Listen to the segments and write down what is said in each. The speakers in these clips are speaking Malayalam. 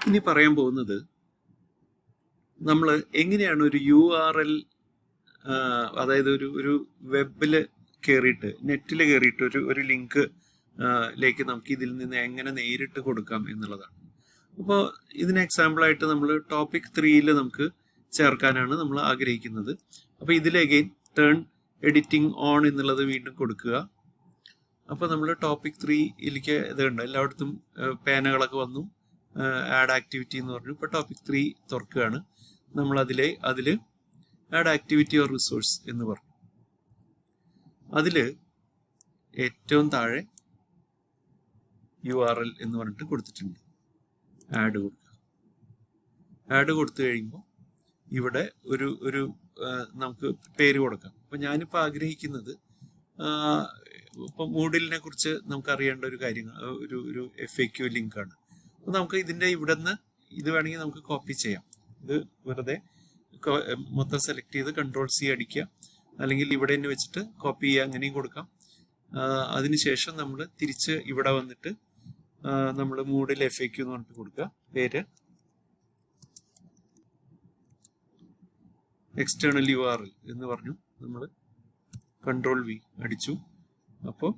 ഇനി പറയാൻ പോകുന്നത് നമ്മൾ എങ്ങനെയാണ് ഒരു URL, അതായത് ഒരു വെബിൽ കയറിയിട്ട്, നെറ്റിൽ കയറിയിട്ട് ഒരു ലിങ്ക് ലേക്ക് നമുക്ക് ഇതിൽ നിന്ന് എങ്ങനെ നേരിട്ട് കൊടുക്കാം എന്നുള്ളതാണ്. അപ്പോൾ ഇതിന് എക്സാമ്പിളായിട്ട് നമ്മൾ ടോപ്പിക് 3 നമുക്ക് ചേർക്കാനാണ് നമ്മൾ ആഗ്രഹിക്കുന്നത്. അപ്പോൾ ഇതിൽ അഗെയിൻ ടേൺ എഡിറ്റിംഗ് ഓൺ എന്നുള്ളത് വീണ്ടും കൊടുക്കുക. അപ്പോൾ നമ്മൾ ടോപ്പിക് 3 ഇതുണ്ട്, എല്ലായിടത്തും പേനകളൊക്കെ വന്നു, ആഡ് ആക്ടിവിറ്റി എന്ന് പറഞ്ഞു. ഇപ്പോൾ ടോപ്പിക് 3 തുറക്കുകയാണ്. നമ്മൾ അതിൽ ആഡ് ആക്ടിവിറ്റി ഓർ റിസോഴ്സ് എന്ന് പറഞ്ഞു. അതിൽ ഏറ്റവും താഴെ URL എന്ന് പറഞ്ഞിട്ട് കൊടുത്തിട്ടുണ്ട്. ആഡ് കൊടുക്കുക. ആഡ് കൊടുത്തു കഴിയുമ്പോൾ ഇവിടെ ഒരു നമുക്ക് പേര് കൊടുക്കാം. അപ്പം ഞാനിപ്പോൾ ആഗ്രഹിക്കുന്നത്, ഇപ്പം മൂഡിലിനെ കുറിച്ച് നമുക്ക് അറിയേണ്ട ഒരു കാര്യം, ഒരു FAQ ലിങ്കാണ്. അപ്പോൾ നമുക്ക് ഇതിൻ്റെ ഇവിടെ നിന്ന് ഇത് വേണമെങ്കിൽ നമുക്ക് കോപ്പി ചെയ്യാം. ഇത് വെറുതെ മൊത്തം സെലക്ട് ചെയ്ത് Ctrl+C അടിക്കുക, അല്ലെങ്കിൽ ഇവിടെ തന്നെ വെച്ചിട്ട് കോപ്പി ചെയ്യുക, അങ്ങനെയും കൊടുക്കാം. അതിനുശേഷം നമ്മൾ തിരിച്ച് ഇവിടെ വന്നിട്ട് നമ്മൾ മൂഡിൽ FAQ എന്ന് പറഞ്ഞിട്ട് കൊടുക്കുക. പേര് എക്സ്റ്റേണൽ URL എന്ന് പറഞ്ഞു. നമ്മൾ Ctrl+V അടിച്ചു. അപ്പോൾ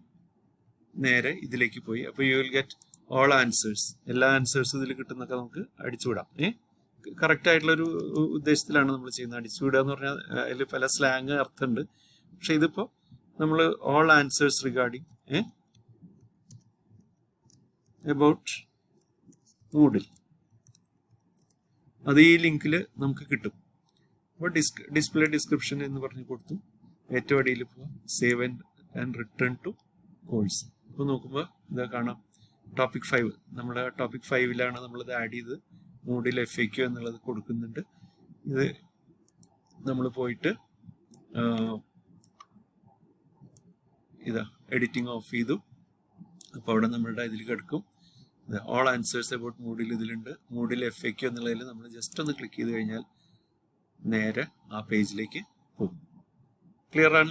നേരെ ഇതിലേക്ക് പോയി. അപ്പോൾ you will get all answers. എല്ലാ ആൻസേഴ്സും ഇതിൽ കിട്ടുന്നൊക്കെ നമുക്ക് അടിച്ചുവിടാം. കറക്റ്റ് ആയിട്ടുള്ളൊരു ഉദ്ദേശത്തിലാണ് നമ്മൾ ചെയ്യുന്നത്. അടിച്ചുവിടുക എന്ന് പറഞ്ഞാൽ അതിൽ പല സ്ലാങ് അർത്ഥമുണ്ട്. പക്ഷെ ഇതിപ്പോൾ നമ്മൾ ഓൾ ആൻസേഴ്സ് റിഗാർഡിങ് അബൌട്ട് മൂഡിൽ, അത് ഈ ലിങ്കിൽ നമുക്ക് കിട്ടും. അപ്പോൾ ഡിസ്പ്ലേ ഡിസ്ക്രിപ്ഷൻ എന്ന് പറഞ്ഞ് കൊടുത്തു. ഏറ്റവും അടിയിൽ പോവാം, save and return two course. അപ്പോൾ നോക്കുമ്പോൾ ഇതാ കാണാം, ടോപ്പിക് 5. നമ്മുടെ ടോപ്പിക് 5 നമ്മളിത് ആഡ് ചെയ്ത് മൂഡിൽ FAQ എന്നുള്ളത് കൊടുക്കുന്നുണ്ട്. ഇത് നമ്മൾ പോയിട്ട് ഇതാ എഡിറ്റിംഗ് ഓഫ് ചെയ്തു. അപ്പോൾ അവിടെ നമ്മളുടെ ഇതിൽ കിടക്കും ഓൾ ആൻസേഴ്സ് അബൌട്ട് മൂഡിൽ ഇതിലുണ്ട്. മൂഡിൽ FAQ എന്നുള്ളതിൽ നമ്മൾ ജസ്റ്റ് ഒന്ന് ക്ലിക്ക് ചെയ്ത് കഴിഞ്ഞാൽ നേരെ ആ പേജിലേക്ക് പോകും. ക്ലിയർ ആണ്?